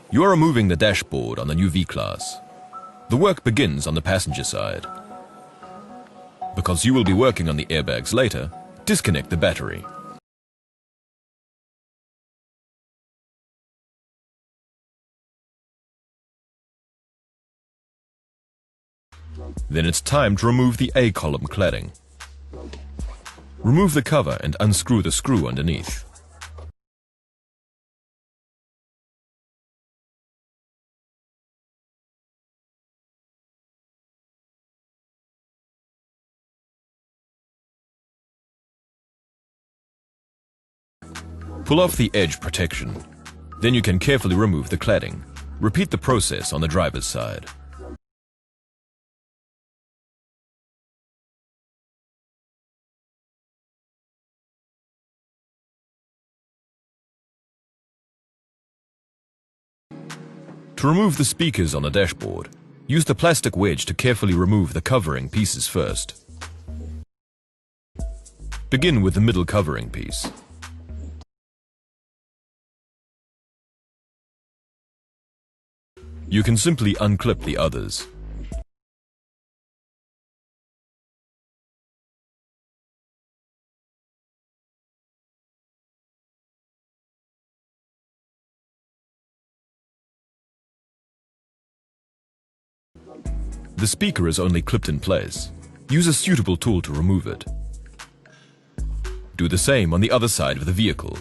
You are removing the dashboard on the new V-Class. The work begins on the passenger side. Because you will be working on the airbags later, disconnect the battery. Then it's time to remove the A-column cladding. Remove the cover and unscrew the screw underneath. Pull off the edge protection. Then you can carefully remove the cladding. Repeat the process on the driver's side. To remove the speakers on the dashboard, use the plastic wedge to carefully remove the covering pieces first. Begin with the middle covering piece. You can simply unclip the others. The speaker is only clipped in place. Use a suitable tool to remove it. Do the same on the other side of the vehicle.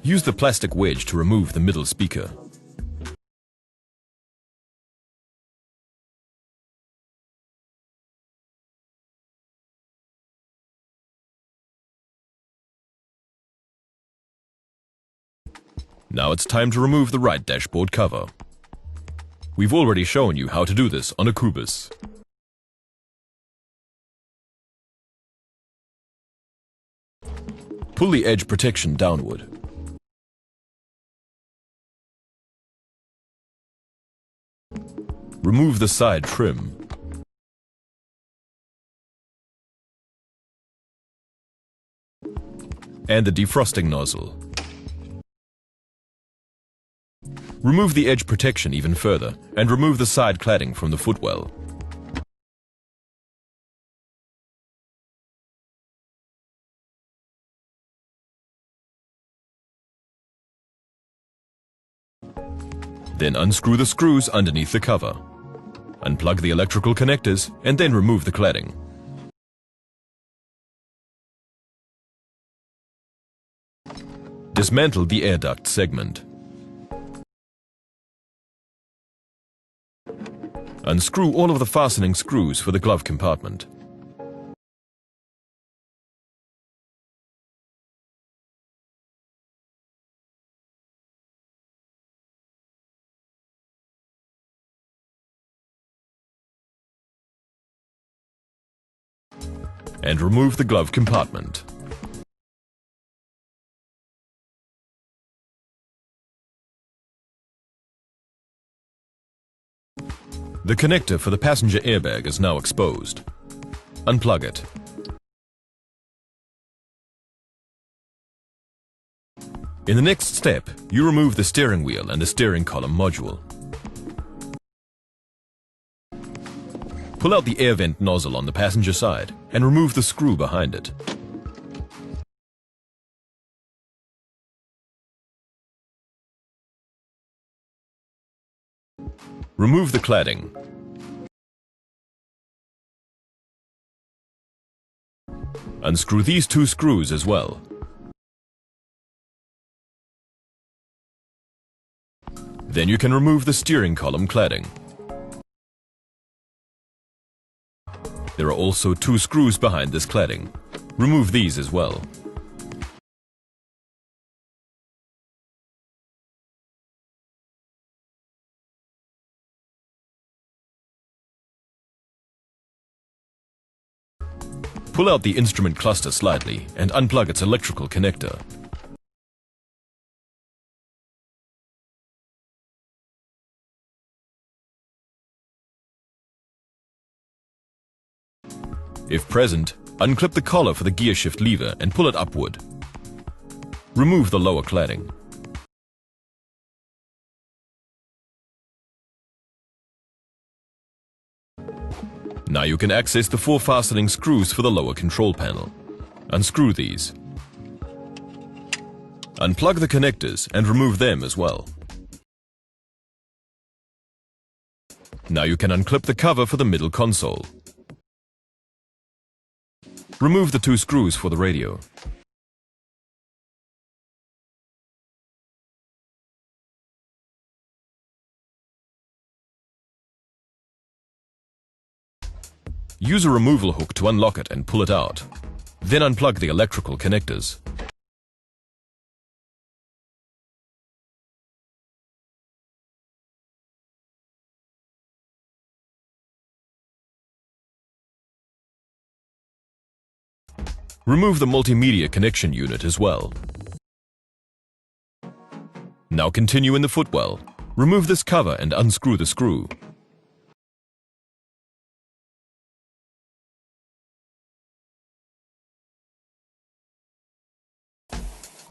Use the plastic wedge to remove the middle speaker. Now it's time to remove the right dashboard cover. We've already shown you how to do this on a Cubus. Pull the edge protection downward. Remove the side trim. And the defrosting nozzle. Remove the edge protection even further and remove the side cladding from the footwell. Then unscrew the screws underneath the cover. Unplug the electrical connectors and then remove the cladding. Dismantle the air duct segment. Unscrew all of the fastening screws for the glove compartment. And remove the glove compartment. The connector for the passenger airbag is now exposed. Unplug it. In the next step, you remove the steering wheel and the steering column module. Pull out the air vent nozzle on the passenger side and remove the screw behind it. Remove the cladding. Unscrew these two screws as well. Then you can remove the steering column cladding. There are also two screws behind this cladding. Remove these as well. Pull out the instrument cluster slightly and unplug its electrical connector. If present, unclip the collar for the gear shift lever and pull it upward. Remove the lower cladding. Now you can access the 4 fastening screws for the lower control panel. Unscrew these. Unplug the connectors and remove them as well. Now you can unclip the cover for the middle console. Remove the 2 screws for the radio. Use a removal hook to unlock it and pull it out. Then unplug the electrical connectors. Remove the multimedia connection unit as well. Now continue in the footwell. Remove this cover and unscrew the screw.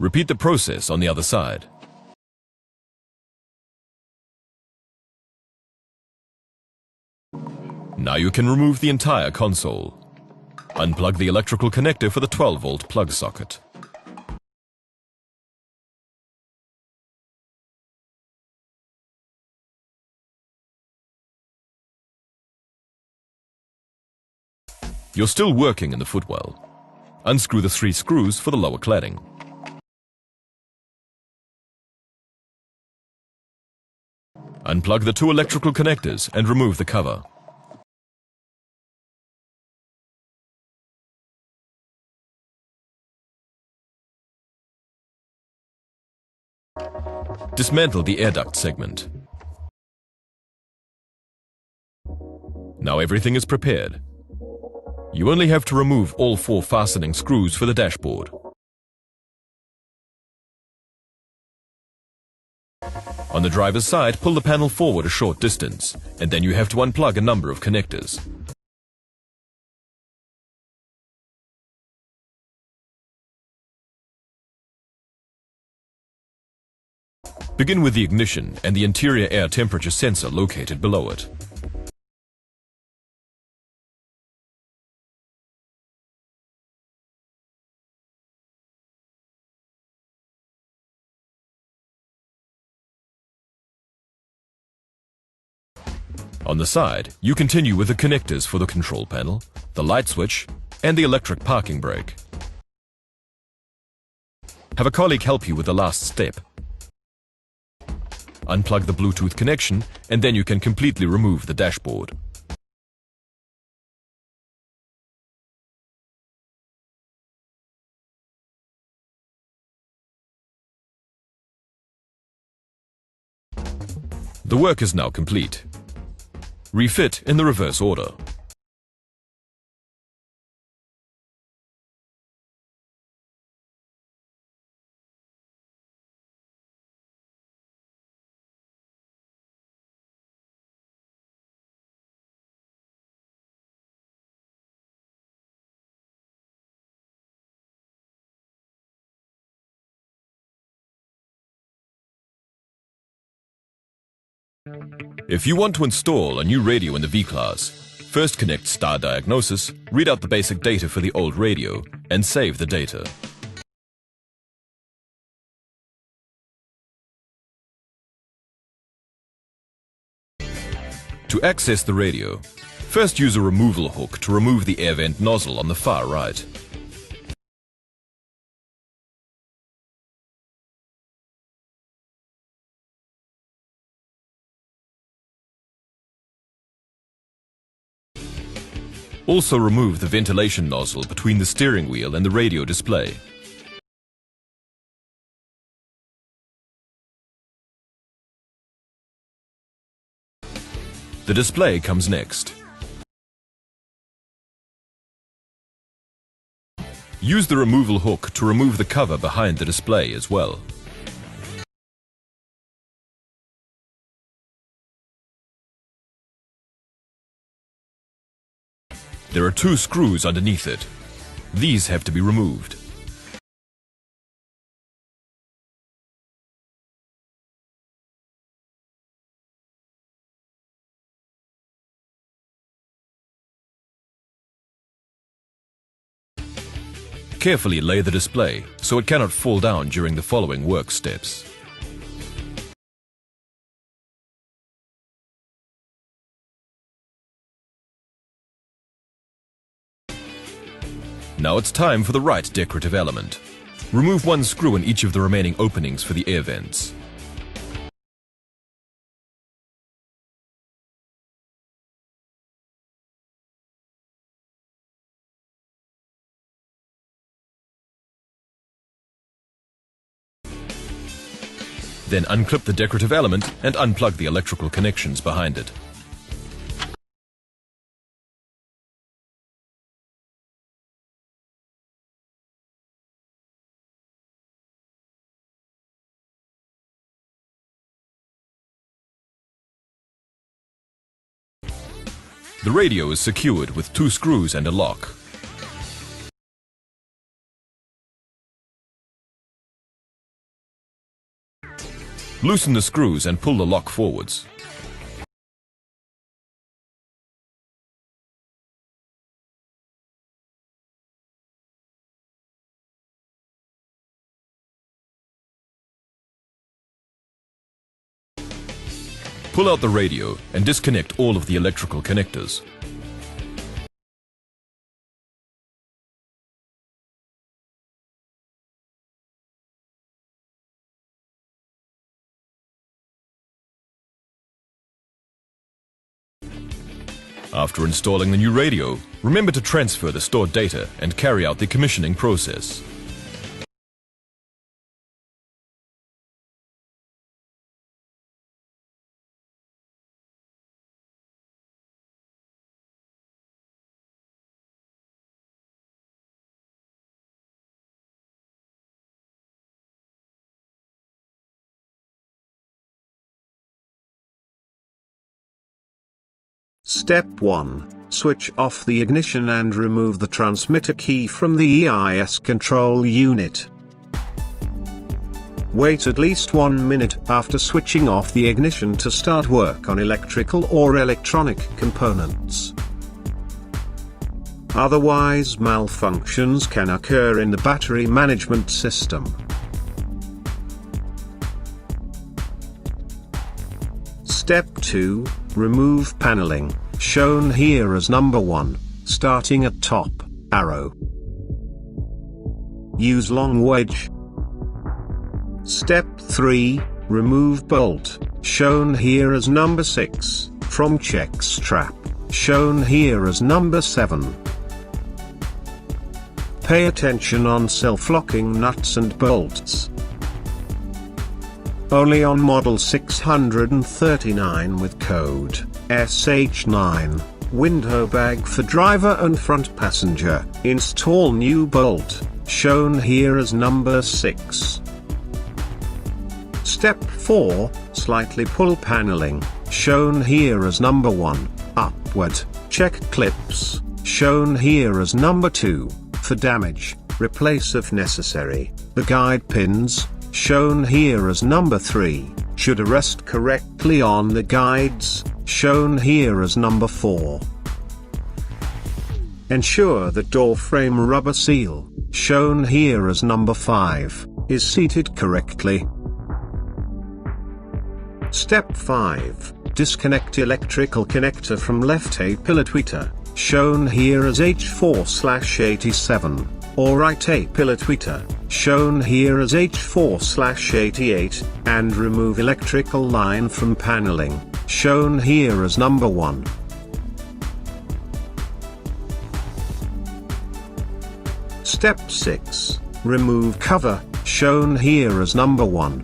Repeat the process on the other side. Now you can remove the entire console. Unplug the electrical connector for the 12-volt plug socket. You're still working in the footwell. Unscrew the 3 screws for the lower cladding. Unplug the 2 electrical connectors and remove the cover. Dismantle the air duct segment. Now everything is prepared. You only have to remove all 4 fastening screws for the dashboard. On the driver's side, pull the panel forward a short distance, and then you have to unplug a number of connectors. Begin with the ignition and the interior air temperature sensor located below it. On the side, you continue with the connectors for the control panel, the light switch, and the electric parking brake. Have a colleague help you with the last step. Unplug the Bluetooth connection, and then you can completely remove the dashboard. The work is now complete. Refit in the reverse order. If you want to install a new radio in the V-Class, first connect Star Diagnosis, read out the basic data for the old radio, and save the data. To access the radio, first use a removal hook to remove the air vent nozzle on the far right. Also remove the ventilation nozzle between the steering wheel and the radio display. The display comes next. Use the removal hook to remove the cover behind the display as well. There are 2 screws underneath it. These have to be removed. Carefully lay the display so it cannot fall down during the following work steps. Now it's time for the right decorative element. Remove 1 screw in each of the remaining openings for the air vents. Then unclip the decorative element and unplug the electrical connections behind it. The radio is secured with 2 screws and a lock. Loosen the screws and pull the lock forwards. Pull out the radio and disconnect all of the electrical connectors. After installing the new radio, remember to transfer the stored data and carry out the commissioning process. Step 1. Switch off the ignition and remove the transmitter key from the EIS control unit. Wait at least 1 minute after switching off the ignition to start work on electrical or electronic components. Otherwise, malfunctions can occur in the battery management system. Step 2. Remove paneling, shown here as number 1, starting at top, arrow. Use long wedge. Step 3. Remove bolt, shown here as number 6, from check strap, shown here as number 7. Pay attention on self-locking nuts and bolts. Only on model 639 with code SH9, window bag for driver and front passenger, install new bolt, shown here as number 6. Step 4, slightly pull paneling, shown here as number 1, upward, check clips, shown here as number 2, for damage, replace if necessary, the guide pins, shown here as number 3, should rest correctly on the guides, shown here as number 4. Ensure the door frame rubber seal, shown here as number 5, is seated correctly. Step 5. Disconnect electrical connector from left A pillar tweeter, shown here as H4/87. or right A pillar tweeter, shown here as H4/88, and remove electrical line from paneling, shown here as number 1. Step 6. Remove cover, shown here as number 1.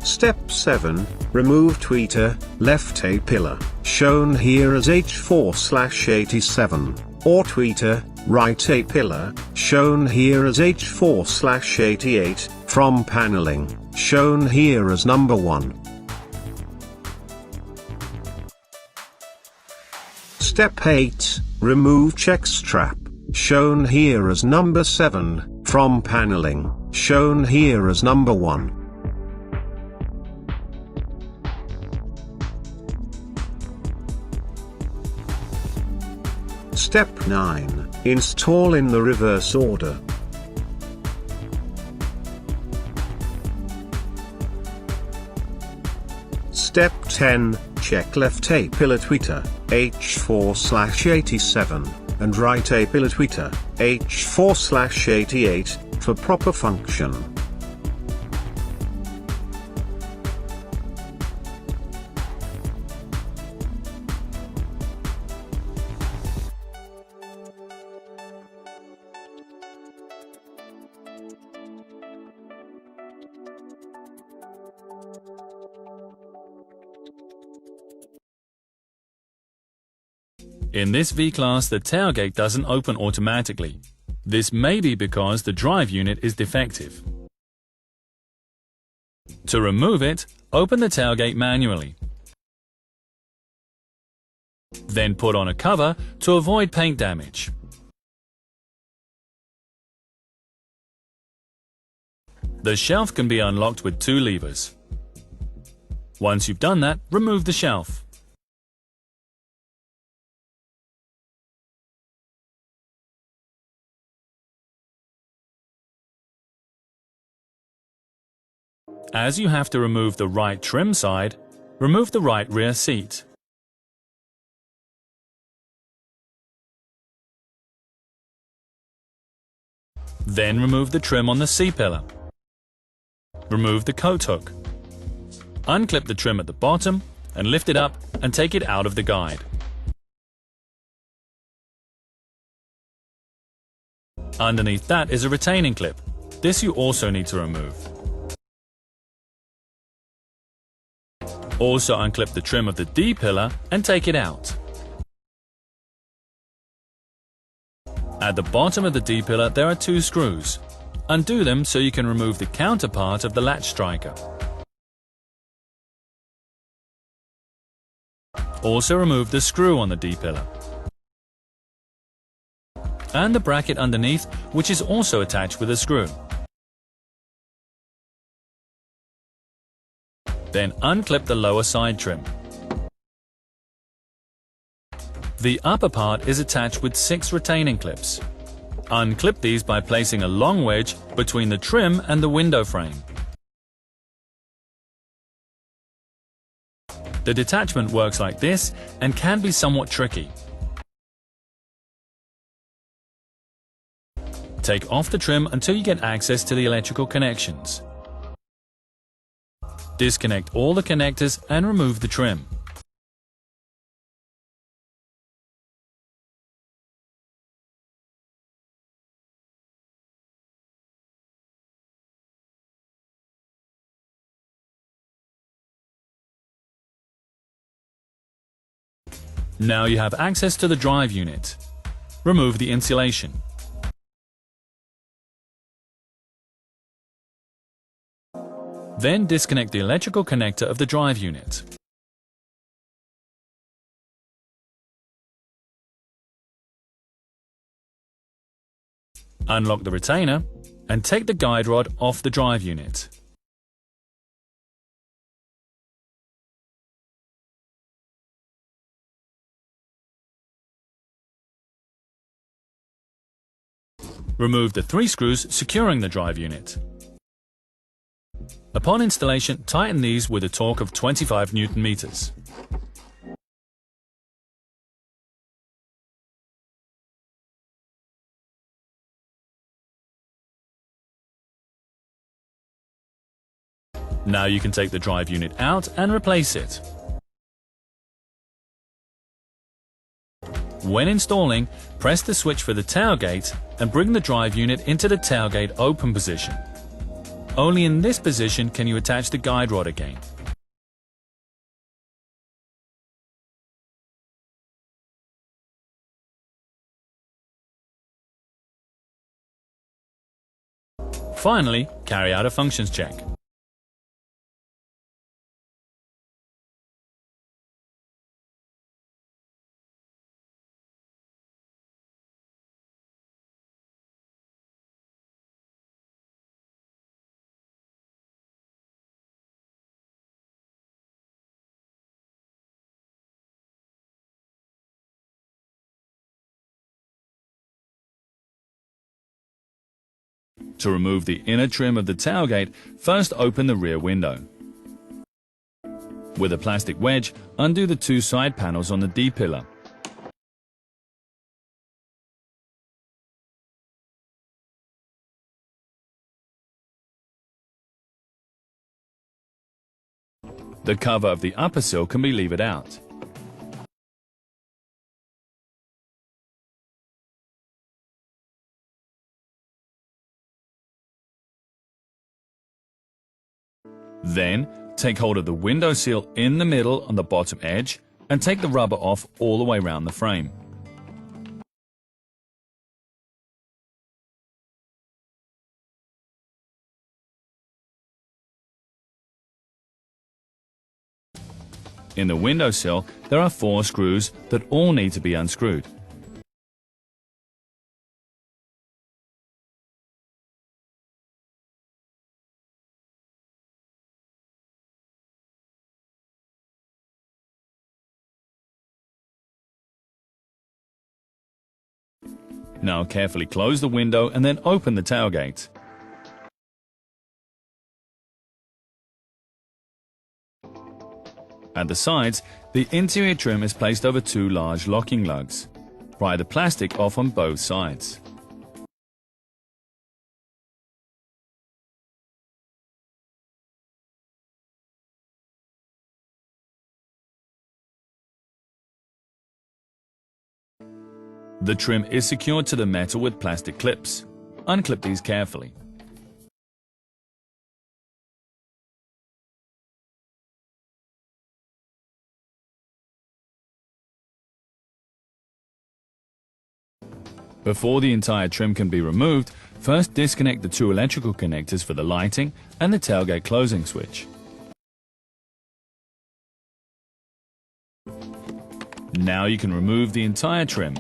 Step 7. Remove tweeter, left A pillar, shown here as H4/87, or tweeter, right A pillar, shown here as H4/88, from paneling, shown here as number 1. Step 8. Remove check strap, shown here as number 7, from paneling, shown here as number 1. Step 9. Install in the reverse order. Step 10. Check left A-pillar tweeter, H4/87, and right A-pillar tweeter, H4/88, for proper function. In this V-Class, the tailgate doesn't open automatically. This may be because the drive unit is defective. To remove it, open the tailgate manually. Then put on a cover to avoid paint damage. The shelf can be unlocked with 2 levers. Once you've done that, remove the shelf. As you have to remove the right trim side, remove the right rear seat. Then remove the trim on the C-pillar. Remove the coat hook. Unclip the trim at the bottom and lift it up and take it out of the guide. Underneath that is a retaining clip. This you also need to remove. Also unclip the trim of the D-pillar and take it out. At the bottom of the D-pillar there are 2 screws. Undo them so you can remove the counterpart of the latch striker. Also remove the screw on the D-pillar. And the bracket underneath, which is also attached with a screw. Then unclip the lower side trim. The upper part is attached with 6 retaining clips. Unclip these by placing a long wedge between the trim and the window frame. The detachment works like this and can be somewhat tricky. Take off the trim until you get access to the electrical connections. Disconnect all the connectors and remove the trim. Now you have access to the drive unit. Remove the insulation. Then disconnect the electrical connector of the drive unit. Unlock the retainer and take the guide rod off the drive unit. Remove the 3 screws securing the drive unit. Upon installation, tighten these with a torque of 25 Nm. Now you can take the drive unit out and replace it. When installing, press the switch for the tailgate and bring the drive unit into the tailgate open position. Only in this position can you attach the guide rod again. Finally, carry out a functions check. To remove the inner trim of the tailgate, first open the rear window. With a plastic wedge, undo the two side panels on the D-pillar. The cover of the upper sill can be levered out. Then, take hold of the window sill in the middle on the bottom edge and take the rubber off all the way around the frame. In the window sill, there are 4 screws that all need to be unscrewed. Now carefully close the window and then open the tailgate. At the sides, the interior trim is placed over 2 large locking lugs. Pry the plastic off on both sides. The trim is secured to the metal with plastic clips. Unclip these carefully. Before the entire trim can be removed, first disconnect the 2 electrical connectors for the lighting and the tailgate closing switch. Now you can remove the entire trim.